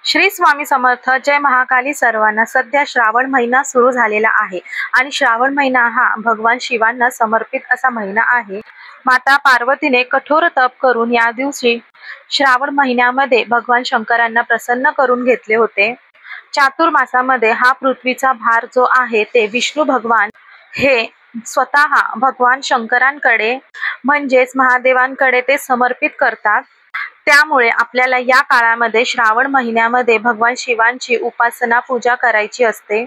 श्री स्वामी समर्थ. जय महाकाली सर्वांना. सध्या श्रावण महिना सुरू झालेला आहे आणि श्रावण महिना हा भगवान शिवांना समर्पित असा महिना आहे. माता पार्वतीने कठोर तप करून या दिवशी श्रावण महिन्यामध्ये भगवान शंकरांना प्रसन्न करून घेतले होते. चातुर्मासामध्ये हा पृथ्वीचा भार जो आहे ते विष्णू भगवान हे स्वतः भगवान शंकरांकडे म्हणजेच महादेवांकडे ते समर्पित करतात. त्यामुळे आपल्याला या काळामध्ये श्रावण महिन्यामध्ये भगवान शिवांची उपासना पूजा करायची असते.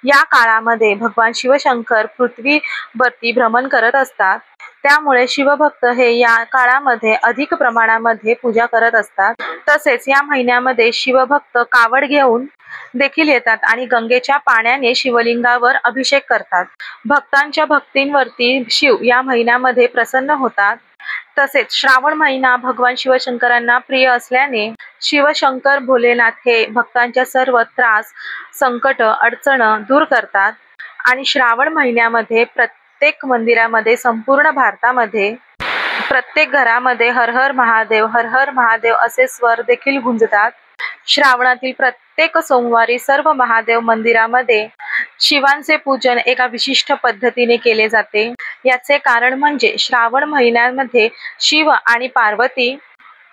या काळामध्ये भगवान शिवशंकर पृथ्वीवरती भ्रमण करत असतात. त्यामुळे शिवभक्त हे या काळामध्ये अधिक प्रमाणामध्ये पूजा करत असतात. तसेच या महिन्यामध्ये शिवभक्त कावड घेऊन देखील येतात आणि गंगेच्या पाण्याने शिवलिंगावर अभिषेक करतात. भक्तांच्या भक्तींवरती शिव या महिन्यामध्ये प्रसन्न होतात. तसेच श्रावण महिना भगवान शिवशंकरांना प्रिय असल्याने शिवशंकर भोलेनाथ हे भक्तांच्या सर्व त्रास, संकट, अडचण दूर करतात. आणि श्रावण महिन्यामध्ये प्रत्येक मंदिरामध्ये, संपूर्ण भारतामध्ये प्रत्येक घरामध्ये हर हर महादेव, हर हर महादेव असे स्वर देखील गुंजतात. श्रावणातील प्रत्येक सोमवारी सर्व महादेव मंदिरामध्ये शिवांचे पूजन एका विशिष्ट पद्धतीने केले जाते. याचे कारण म्हणजे श्रावण महिन्यामध्ये शिव आणि पार्वती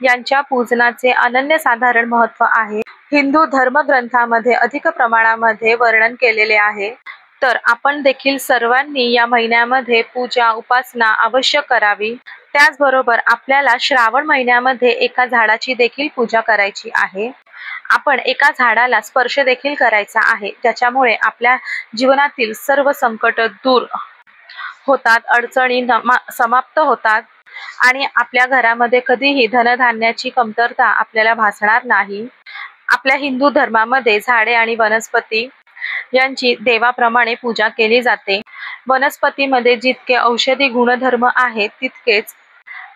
यांच्या पूजनाचे अनन्यसाधारण महत्त्व आहे. हिंदू धर्मग्रंथामध्ये अधिक प्रमाणामध्ये वर्णन केलेले आहे. तर आपण देखील सर्वांनी या महिन्यामध्ये पूजा उपासना अवश्य करावी. त्याचबरोबर आपल्याला श्रावण महिन्यामध्ये एका झाडाची देखील पूजा करायची आहे. आपण एका झाडाला स्पर्श देखील करायचा आहे, ज्याच्यामुळे आपल्या जीवनातील सर्व संकट दूर होतात, अडचणी समाप्त होतात आणि आपल्या घरामध्ये कधीही धनधान्याची कमतरता आपल्याला भासणार नाही. आपल्या हिंदू धर्मामध्ये झाडे आणि वनस्पती यांची देवाप्रमाणे पूजा केली जाते. वनस्पतीमध्ये जितके औषधी गुणधर्म आहेत तितकेच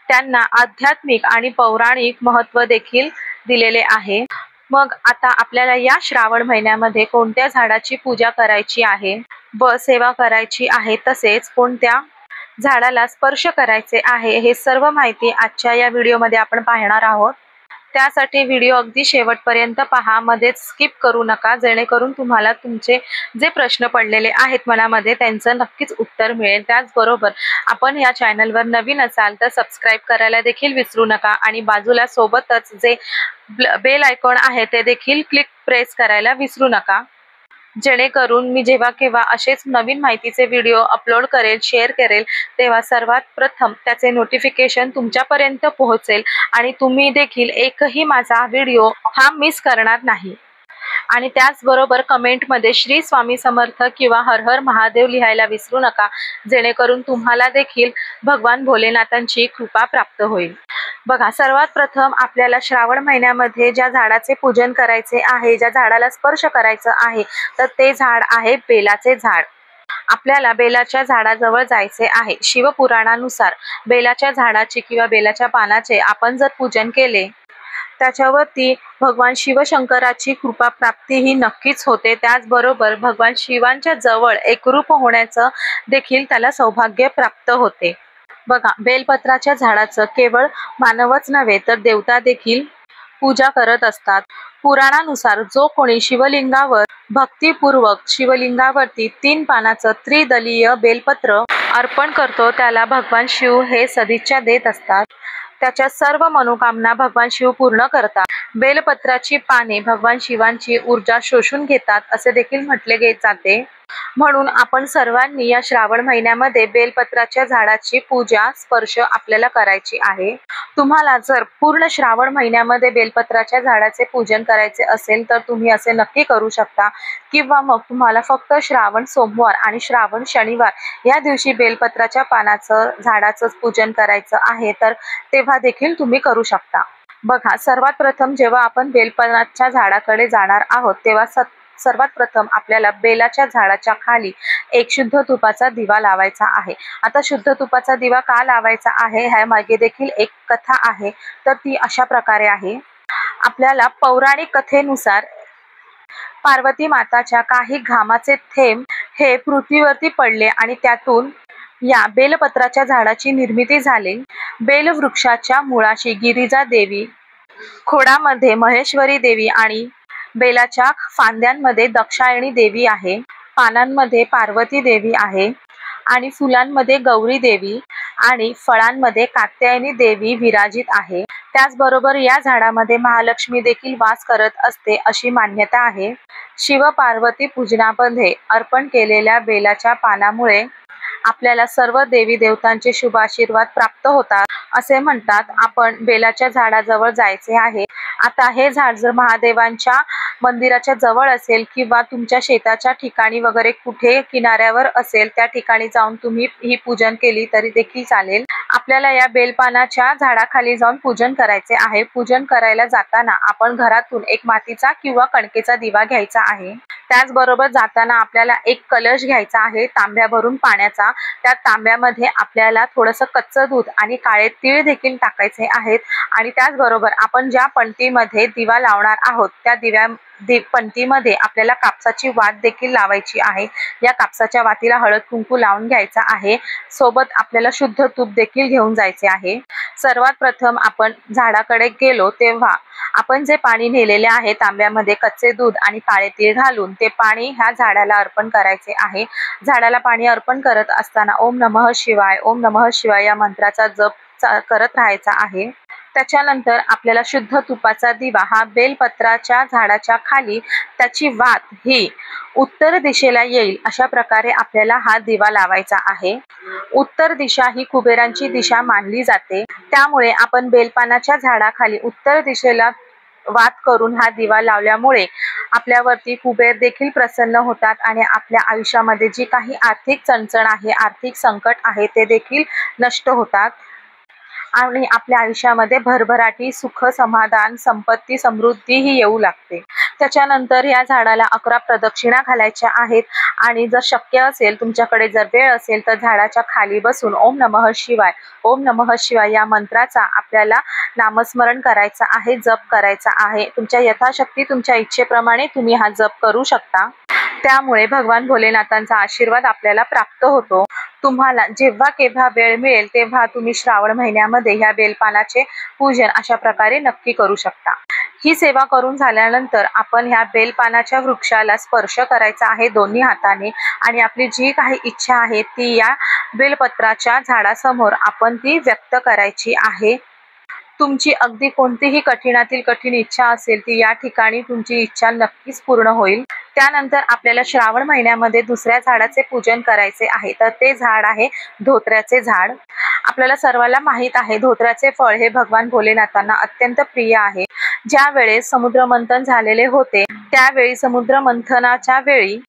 त्यांना आध्यात्मिक आणि पौराणिक महत्त्व देखील दिलेले आहे. मग आता आपल्याला या श्रावण महिन्यामध्ये कोणत्या झाडाची पूजा करायची आहे व सेवा करायची आहे, तसेच कोणत्या झाडाला स्पर्श करायचे आहे, हे सर्व माहिती आजच्या या व्हिडिओमध्ये आपण पाहणार आहोत. त्यासाठी व्हिडिओ अगदी शेवटपर्यंत पहा, मध्येच स्किप करू नका, जेणेकरून तुम्हाला तुमचे जे प्रश्न पडलेले आहेत मनामध्ये त्यांचं नक्कीच उत्तर मिळेल. त्याचबरोबर आपण या चॅनलवर नवीन असाल तर सबस्क्राईब करायला देखील विसरू नका आणि बाजूला सोबतच जे बेल आयकॉन आहे ते देखील प्रेस करायला विसरू नका, जेणेकरून मी जेव्हा केव्हा असेच नवीन माहितीचे व्हिडिओ अपलोड करेल, शेअर करेल, तेव्हा सर्वात प्रथम त्याचे नोटिफिकेशन तुमच्यापर्यंत पोहोचेल आणि तुम्ही देखील एकही माझा व्हिडिओ हा मिस करणार नाही. आणि त्याचबरोबर कमेंटमध्ये श्री स्वामी समर्थ किंवा हर हर महादेव लिहायला विसरू नका, जेणेकरून तुम्हाला देखील भगवान भोलेनाथांची कृपा प्राप्त होईल. बघा, सर्वात प्रथम आपल्याला श्रावण महिन्यामध्ये ज्या झाडाचे पूजन करायचे आहे, ज्या झाडाला स्पर्श करायचं आहे, तर ते झाड आहे बेलाचे झाड. आपल्याला बेलाच्या झाडाजवळ जायचे आहे. शिवपुराणानुसार बेलाच्या झाडाचे किंवा बेलाच्या पानाचे आपण जर पूजन केले त्याच्यावरती भगवान शिवशंकराची कृपा प्राप्ती ही नक्कीच होते. त्याचबरोबर भगवान शिवांच्या जवळ एकरूप होण्याचं देखील त्याला सौभाग्य प्राप्त होते. बघा, बेलपत्राच्या झाडाचं केवळ मानवच नव्हे तर देवता देखील पूजा करत असतात. पुराणानुसार जो कोणी शिवलिंगावर भक्तिपूर्वक शिवलिंगावरती 3 पानाचं त्रिदलीय बेलपत्र अर्पण करतो त्याला भगवान शिव हे सदिच्छा देत असतात. त्याच्या सर्व मनोकामना भगवान शिव पूर्ण करतात. बेलपत्राची पाने भगवान शिवांची ऊर्जा शोषून घेतात असे देखील म्हटले जाते. म्हणून आपण सर्वांनी या श्रावण महिन्यामध्ये बेलपत्राच्या झाडाची पूजा स्पर्श आपल्याला करायची आहे. तुम्हाला जर पूर्ण श्रावण महिन्यामध्ये बेलपत्राच्या झाडाचे पूजन करायचे असेल तर तुम्ही असे नक्की करू शकता, किंवा मग तुम्हाला फक्त श्रावण सोमवार आणि श्रावण शनिवार या दिवशी बेलपत्राच्या पानाचं झाडाचं पूजन करायचं आहे तर तेव्हा देखील तुम्ही करू शकता. बघा, सर्वात प्रथम जेव्हा आपण बेलपत्राच्या झाडाकडे जाणार आहोत तेव्हा सर्वात प्रथम आपल्याला बेलाच्या झाडाच्या खाली एक शुद्ध तुपाचा दिवा लावायचा आहे. आता शुद्ध तुपाचा दिवा का लावायचा आहे ह्या मागे देखील एक कथा आहे. तर ती अशा प्रकारे आहे. आपल्याला पौराणिक कथेनुसार पार्वती माताच्या काही घामाचे थेंब हे पृथ्वीवरती पडले आणि त्यातून या बेलपत्राच्या झाडाची निर्मिती झाली. बेलवृक्षाच्या मुळाशी गिरिजा देवी खोडामध्ये महेश्वरी देवी आणि बेलाच्या फांद्यांमध्ये दाक्षायणी देवी आहे. पानांमध्ये पार्वती देवी आहे आणि फुलांमध्ये गौरी देवी आणि फळांमध्ये कात्यायनी देवी विराजित आहे. त्याचबरोबर या झाडामध्ये महालक्ष्मी देखील वास करत असते अशी मान्यता आहे. शिव पार्वती पूजनामध्ये अर्पण केलेल्या बेलाच्या पानामुळे आपल्याला सर्व देवी देवतांचे शुभ आशीर्वाद प्राप्त होतात असे म्हणतात. आपण बेलाच्या झाडाजवळ जायचे आहे. आता हे झाड जर महादेवांच्या मंदिराच्या जवळ असेल किंवा तुमच्या शेताच्या ठिकाणी वगैरे कुठे किनाऱ्यावर असेल त्या ठिकाणी जाऊन तुम्ही ही पूजन केली तरी देखील चालेल. आपल्याला या बेलपानाच्या झाडाखाली जाऊन पूजन करायचे आहे. पूजन करायला जाताना आपण घरातून एक मातीचा किंवा कणकेचा दिवा घ्यायचा आहे. त्याचबरोबर जाताना आपल्याला एक कलश घ्यायचा आहे तांब्या भरून पाण्याचा. त्या तांब्यामध्ये आपल्याला थोडंसं कच्चं दूध आणि काळे तीळ देखील टाकायचे आहेत आणि त्याचबरोबर आपण ज्या पंक्तीमध्ये दिवा लावणार आहोत त्या पंक्तीमध्ये आपल्याला कापसाची वात देखील लावायची आहे. या कापसाच्या वातीला हळद कुंकू लावून घ्यायचा आहे. सोबत आपल्याला शुद्ध तूप देखील घेऊन जायचे आहे. सर्वात प्रथम आपण झाडाकडे गेलो तेव्हा आपण जे पाणी नेलेले आहे तांब्यामध्ये कच्चे दूध आणि काळे तीळ घालून ते पाणी ह्या झाडाला अर्पण करायचे आहे. झाडाला पाणी अर्पण करत असताना ओम नमः शिवाय ओम नमः शिवाय या मंत्राचा जप करत राहायचा आहे. त्याच्यानंतर आपल्याला शुद्ध तुपाचा दिवा हा बेलपत्राच्या झाडाच्या खाली त्याची वात ही उत्तर दिशेला येईल अशा प्रकारे आपल्याला हा दिवा लावायचा आहे. उत्तर दिशा ही कुबेरांची दिशा मानली जाते. त्यामुळे आपण बेलपानाच्या झाडाखाली उत्तर दिशेला वात करून हा दिवा लावल्यामुळे आपल्यावरती कुबेर देखील प्रसन्न होतात आणि आपल्या आयुष्यामध्ये जी काही आर्थिक चणचण आहे, आर्थिक संकट आहे ते देखील नष्ट होतात आणि आपल्या आयुष्यामध्ये भरभराटी, सुख, समाधान, संपत्ती, समृद्धी ही येऊ लागते. त्याच्यानंतर या झाडाला 11 प्रदक्षिणा घालायच्या आहेत आणि जर शक्य असेल तुमच्याकडे जर वेळ असेल तर झाडाच्या खाली बसून ओम नमः शिवाय ओम नमः शिवाय या मंत्राचा आपल्याला नामस्मरण करायचा आहे, जप करायचा आहे. तुमच्या यथाशक्ती तुमच्या इच्छेप्रमाणे तुम्ही हा जप करू शकता. त्यामुळे भगवान भोलेनाथांचा आशीर्वाद आपल्याला प्राप्त होतो. तुम्हाला जेव्हा केव्हा वेळ मिळेल तेव्हा तुम्ही श्रावण महिन्यामध्ये ह्या बेलपानाचे पूजन अशा प्रकारे नक्की करू शकता. ही सेवा करून झाल्यानंतर आपण ह्या बेलपानाच्या वृक्षाला स्पर्श करायचा आहे दोन्ही हाताने आणि आपली जी काही इच्छा आहे ती या बेलपत्राच्या झाडासमोर आपण ती व्यक्त करायची आहे. तुमची अगदी कोणतीही कठीणातील कठीण इच्छा असेल ती या ठिकाणी तुमची इच्छा नक्कीच पूर्ण होईल. त्यानंतर आपल्याला श्रावण महिन्यामध्ये दुसऱ्या झाडाचे पूजन करायचे आहे. तर ते झाड आहे धोत्र्याचे झाड. आपल्याला सर्वांना माहित आहे धोत्र्याचे फळ हे भगवान भोलेनाथांना अत्यंत प्रिय आहे. ज्या वेळेस समुद्र मंथन झालेले होते त्यावेळी समुद्र मंथनाच्या वेळी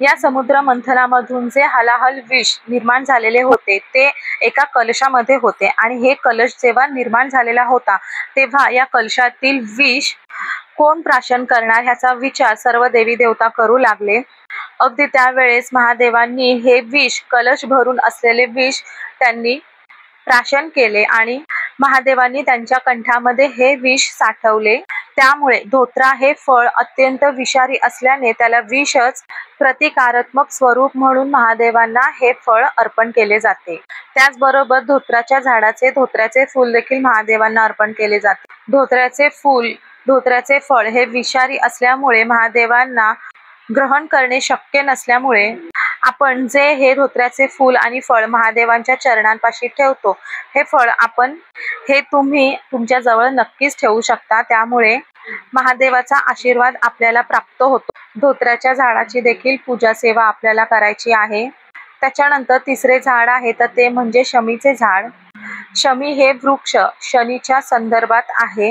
या समुद्र मंथनामधून जे हलाहल विष निर्माण झालेले होते ते एका कलशामध्ये होते आणि हे कलश जेव्हा निर्माण झालेला होता तेव्हा या कलशातील विष कोण प्राशन करणार ह्याचा विचार सर्व देवी देवता करू लागले. अगदी त्यावेळेस महादेवांनी हे विष कलश भरून असलेले विष त्यांनी प्राशन केले आणि महादेवांनी त्यांच्या कंठामध्ये हे विष साठवले. त्यामुळे धोत्रा हे फळ अत्यंत विषारी असल्याने त्याला विषच प्रतिकारात्मक स्वरूप म्हणून महादेवांना हे फळ अर्पण केले जाते. त्याचबरोबर धोत्राच्या झाडाचे धोत्र्याचे फूल देखील महादेवांना अर्पण केले जाते. धोत्र्याचे फळ हे विषारी असल्यामुळे महादेवांना ग्रहण करणे शक्य नसल्यामुळे आपण जे हे धोत्र्याचे फूल आणि फळ महादेवांच्या चरणांपाशी ठेवतो हे फळ आपण हे तुम्ही तुमच्या जवळ नक्कीच ठेवू शकता. त्यामुळे महादेवाचा आशीर्वाद आपल्याला प्राप्त होतो. धोत्र्याच्या झाडाची देखील पूजा सेवा आपल्याला करायची आहे. त्याच्यानंतर तिसरे झाड आहे तर ते म्हणजे शमीचे झाड. शमी हे वृक्ष शनीच्या संदर्भात आहे.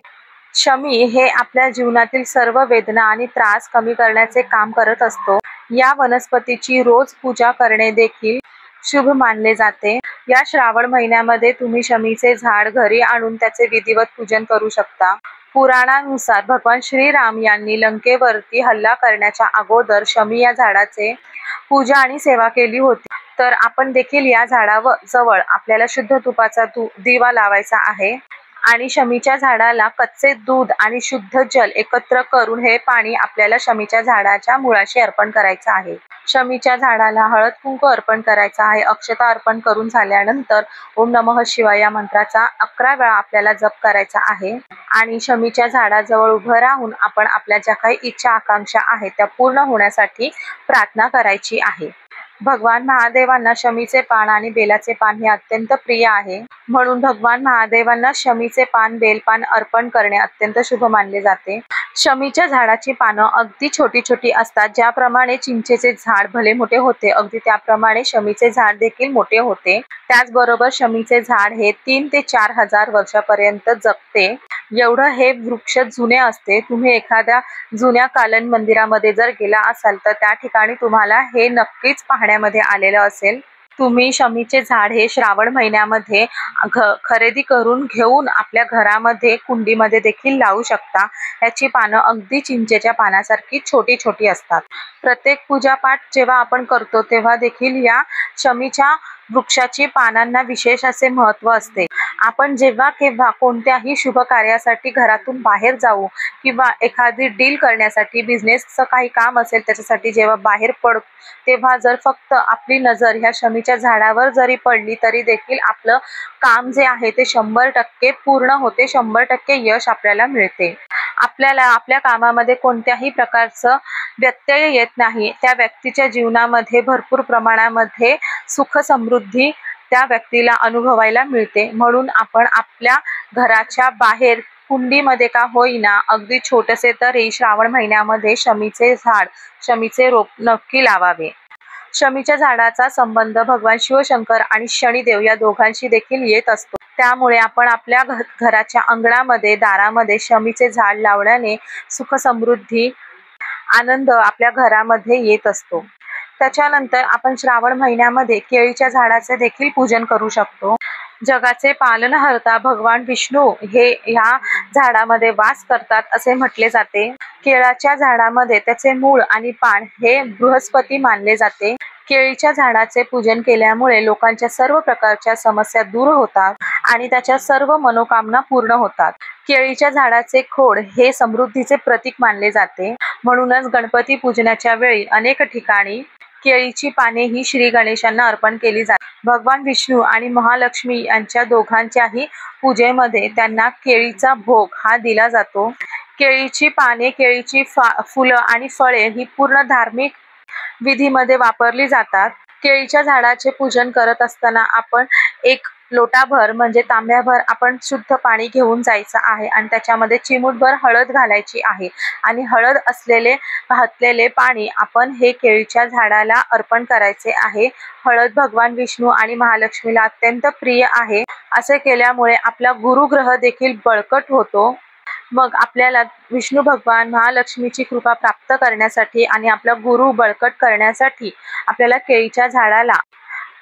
शमी हे आपल्या जीवनातील सर्व वेदना आणि त्रास कमी करण्याचे काम करत असतो. या वनस्पतीची रोज पूजा करणे देखील शुभ मानले जाते. या श्रावण महिन्यामध्ये तुम्ही शमीचे झाड घरी आणून त्याचे विधिवत पूजन करू शकता. पुराणानुसार भगवान श्रीराम यांनी लंकेवरती हल्ला करण्याच्या अगोदर शमी या झाडाचे पूजा आणि सेवा केली होती. तर आपण देखील या झाडावर जवळ आपल्याला शुद्ध तुपाचा दिवा लावायचा आहे आणि शमीच्या झाडाला कच्चे दूध आणि शुद्ध जल एकत्र करून हे पाणी आपल्याला शमीच्या झाडाच्या मुळाशी अर्पण करायचं आहे। शमीच्या झाडाला हळद कुंकू अर्पण करायचा आहे। अक्षता अर्पण करून झाल्यानंतर ओम नमः शिवाय या मंत्राचा 11 वेळा आपल्याला जप करायचा आहे आणि शमीच्या झाडाजवळ उभं राहून आपण आपल्या ज्या काही इच्छा आकांक्षा आहेत त्या पूर्ण होण्यासाठी प्रार्थना करायची आहे। भगवान महादेवांना शमीचे पान आणि बेलाचे पान हे अत्यंत प्रिय आहे, म्हणून भगवान महादेवांना शमीचे पान बेलपान अर्पण करणे अत्यंत शुभ मानले जाते। शमीच्या झाडाची पानं अगदी छोटी छोटी असतात। ज्याप्रमाणे चिंचेचे झाड भले मोठे होते अगदी त्याप्रमाणे शमीचे झाड देखील मोठे होते। त्याचबरोबर शमीचे झाड हे 3 ते 4 हजार वर्षापर्यंत जगते, एवढं हे वृक्ष जुने असते। तुम्ही एखाद्या जुन्या कालन मंदिरामध्ये जर गेला असाल तर त्या ठिकाणी तुम्हाला हे नक्कीच पाहण्यामध्ये आलेलं असेल। तुम्ही शमीचे झाड हे श्रावण महिन्यामध्ये खरेदी करून घेऊन आपल्या घरामध्ये कुंडीमध्ये देखील लावू शकता। याची पानं अगदी चिंचेच्या पानासारखी छोटी छोटी असतात। प्रत्येक पूजापाठ जेव्हा आपण करतो तेव्हा देखील या शमीच्या वृक्षाची पानांना विशेष असे महत्त्व असते। आपण जेव्हा केव्हा कोणत्याही शुभ कार्यासाठी घरातून बाहेर जाऊ किंवा एखादी डील करण्यासाठी बिझनेसचं काही काम असेल त्याच्यासाठी जेव्हा बाहेर पडतो तेव्हा जर फक्त आपली नजर ह्या शमीच्या झाडावर जरी पडली तरी देखील आपलं काम जे आहे ते 100% पूर्ण होते, 100% यश आपल्याला मिळते। आपल्याला आपल्या कामामध्ये कोणत्याही प्रकारचं व्यत्यय येत नाही। त्या व्यक्तीच्या जीवनामध्ये भरपूर प्रमाणामध्ये सुख समृद्धी त्या व्यक्तीला अनुभवायला मिळते। म्हणून आपण आपल्या घराच्या बाहेर कुंडीमध्ये का होईना अगदी छोटेसे तरी श्रावण महिन्यामध्ये शमीचे झाड, शमीचे रोप नक्की लावावे। शमीच्या झाडाचा संबंध भगवान शिवशंकर आणि शनिदेव या दोघांशी देखील येत असतो। त्यामुळे आपण आपल्या घराच्या अंगणामध्ये दारामध्ये शमीचे झाड लावल्याने सुख समृद्धी आनंद आपल्या घरामध्ये येत असतो। त्याच्यानंतर आपण श्रावण महिन्यामध्ये केळीच्या झाडाचे देखील पूजन करू शकतो। जगाचे पालनहर्ता भगवान विष्णू हे ह्या झाडामध्ये वास करतात असे म्हटले जाते। केळाच्या झाडामध्ये त्याचे मूळ आणि पान हे बृहस्पती मानले जाते। केळीच्या झाडाचे पूजन केल्यामुळे लोकांच्या सर्व प्रकारच्या समस्या दूर होतात आणि त्याच्या सर्व मनोकामना पूर्ण होतात। केळीच्या झाडाचे खोड हे समृद्धीचे प्रतीक मानले जाते, म्हणूनच गणपती पूजनाच्या वेळी अनेक ठिकाणी केळीची पाने ही श्री गणेशांना अर्पण केली जातात। भगवान विष्णू आणि महालक्ष्मी यांच्या दोघांच्याही पूजेमध्ये त्यांना केळीचा भोग हा दिला जातो। केळीची पाने, केळीची फुलं आणि फळे ही पूर्ण धार्मिक विधीमध्ये वापरली जातात। केळीच्या झाडाचे पूजन करत असताना आपण एक लोटाभर म्हणजे तांब्याभर आपण शुद्ध पाणी घेऊन जायचं आहे आणि त्याच्यामध्ये चिमूटभर हळद घालायची आहे आणि हळद असलेले घातलेले पाणी आपण हे केळीच्या झाडाला अर्पण करायचे आहे। हळद भगवान विष्णू आणि महालक्ष्मीला अत्यंत प्रिय आहे। असे केल्यामुळे आपला गुरुग्रह देखील बळकट होतो। मग आपल्याला विष्णू भगवान महालक्ष्मीची कृपा प्राप्त करण्यासाठी आणि आपला गुरु बळकट करण्यासाठी आपल्याला केळीच्या झाडाला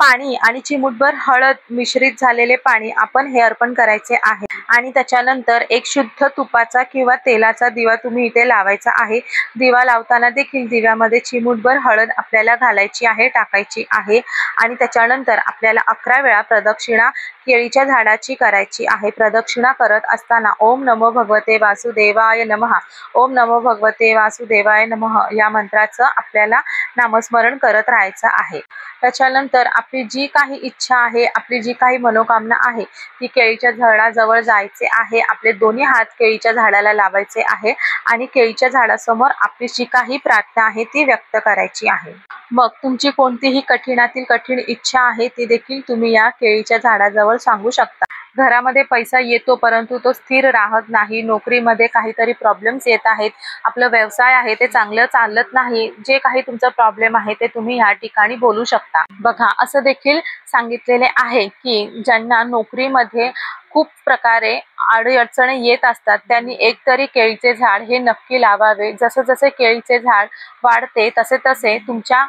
पाणी आणि चिमूटभर हळद मिश्रित झालेले पाणी आपण हे अर्पण करायचे आहे आणि त्याच्यानंतर एक शुद्ध तुपाचा किंवा तेलाचा दिवा तुम्ही इथे लावायचा आहे। दिवा लावताना देखील दिव्यामध्ये चिमूटभर हळद आपल्याला घालायची आहे, टाकायची आहे आणि त्याच्यानंतर आपल्याला 11 वेळा प्रदक्षिणा केळीच्या झाडाची करायची आहे। प्रदक्षिणा करत असताना ओम नमो भगवते वासुदेवाय नमः, ओम नमो भगवते वासुदेवाय नमः या मंत्राचं आपल्याला नामस्मरण करत राहायचं आहे। त्याच्यानंतर आपली जी काही इच्छा आहे, आपली जी काही मनोकामना आहे ती केळीच्या झाडाजवळ जायचे आहे। आपले दोन्ही हात केळीच्या झाडाला लावायचे आहे आणि केळीच्या झाडासमोर आपली जी काही प्रार्थना आहे ती व्यक्त करायची आहे। मग तुमची कोणतीही कठीणातील कठीण इच्छा आहे ती देखील तुम्ही या केळीच्या झाडाजवळ सांगू शकता। घरामध्ये पैसा येतो परंतु तो स्थिर राहत नाही, नोकरीमध्ये काहीतरी प्रॉब्लेम्स येत आहेत, आपलं व्यवसाय आहे ते चांगलं चालत नाही, जे काही तुमचा प्रॉब्लेम आहे ते तुम्ही या ठिकाणी बोलू शकता। बघा असं देखील सांगितलेले आहे की ज्यांना नोकरीमध्ये खूप प्रकारे अडचणी येत असतात त्यांनी एकतरी केळीचे झाड हे नक्की लावावे। जसे जसे केळीचे झाड वाढते तसे तसे तुमच्या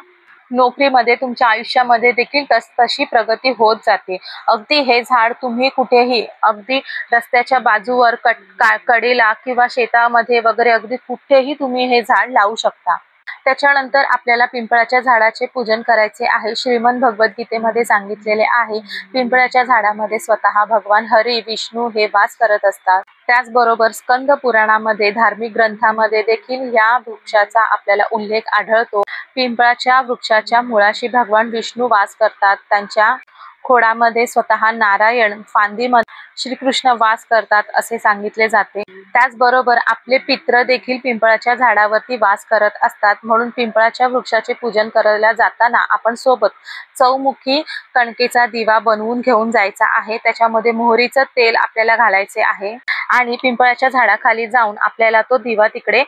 नोकरीमध्ये, तुमच्या आयुष्यामध्ये देखील तशी प्रगती होत जाते। अगदी हे झाड तुम्ही कुठेही अगदी रस्त्याच्या बाजूवर कडेला किंवा शेतामध्ये वगैरे अगदी कुठेही तुम्ही हे झाड लावू शकता। त्याच्यानंतर आपल्याला पिंपळाच्या झाडाचे पूजन करायचे आहे। श्रीमद भगवद्गीतेमध्ये सांगितलेले आहे, पिंपळाच्या झाडामध्ये स्वतः भगवान हरी विष्णू हे वास करत असतात। त्याचबरोबर स्कंद पुराणामध्ये धार्मिक ग्रंथामध्ये देखील या वृक्षाचा आपल्याला उल्लेख आढळतो। पिंपळाच्या वृक्षाच्या मुळाशी भगवान विष्णू वास करतात, त्यांच्या खोडामध्ये स्वतः नारायण, फांदीमध्ये श्रीकृष्ण वास करतात असे सांगितले जाते। त्याचबरोबर आपले पित्र देखील पिंपळाच्या झाडावरती वास करत असतात, म्हणून पिंपळाच्या वृक्षाचे पूजन करायला जाताना आपण सोबत चौमुखी कणकेचा दिवा बनवून घेऊन जायचा आहे। त्याच्यामध्ये मोहरीचं तेल आपल्याला घालायचे आहे आणि पिंपळाच्या झाडाखाली जाऊन आपल्याला तो दिवा तिकडे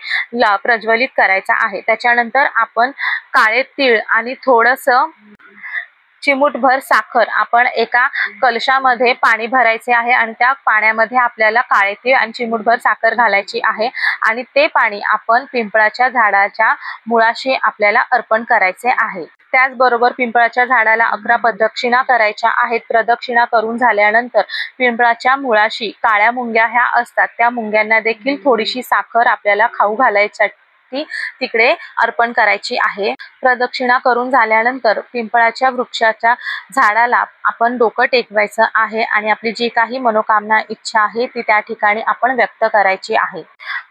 प्रज्वलित करायचा आहे। त्याच्यानंतर आपण काळे तीळ आणि थोडंसं चिमूटभर साखर आपण एका कलशामध्ये पाणी भरायचे आहे आणि त्या पाण्यामध्ये आपल्याला काळे तीळ आणि चिमूटभर साखर घालायची आहे आणि ते पाणी आपण पिंपळाच्या झाडाच्या मुळाशी आपल्याला अर्पण करायचे आहे। त्याचबरोबर पिंपळाच्या झाडाला 11 प्रदक्षिणा करायच्या आहेत। प्रदक्षिणा करून झाल्यानंतर पिंपळाच्या मुळाशी काळ्या मुंग्या ह्या असतात, त्या मुंग्यांना देखील थोडीशी साखर आपल्याला खाऊ घालायची तिकडे अर्पण करायची आहे। प्रदक्षिणा करून झाल्यानंतर पिंपळाच्या वृक्षाच्या झाडाला आपण डोकं टेकवायचं आहे आणि आपली जी काही मनोकामना इच्छा आहे ती त्या ठिकाणी आपण व्यक्त करायची आहे।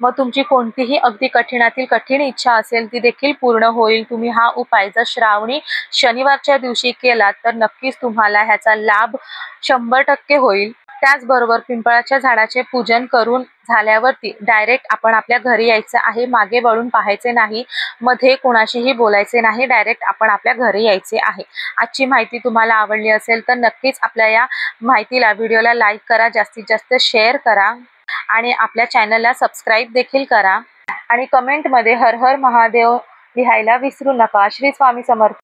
मग तुमची कोणतीही अगदी कठीणातील कठीण इच्छा असेल ती देखील पूर्ण होईल। तुम्ही हा उपाय जर श्रावणी शनिवारच्या दिवशी केला तर नक्कीच तुम्हाला ह्याचा लाभ 100% होईल। त्याचबरोबर पिंपळाच्या झाडाचे पूजन करून झाल्यावरती डायरेक्ट आपण आपल्या घरी यायचं आहे, मागे वळून पाहायचे नाही, मध्ये कोणाशीही बोलायचे नाही, डायरेक्ट आपण आपल्या घरी यायचे आहे। आजची माहिती तुम्हाला आवडली असेल तर नक्कीच आपल्या या माहितीला व्हिडिओला लाईक करा, जास्तीत जास्त शेअर करा आणि आपल्या चॅनलला सबस्क्राईब देखील करा आणि कमेंटमध्ये हर हर महादेव लिहायला विसरू नका। श्री स्वामी समर्थ।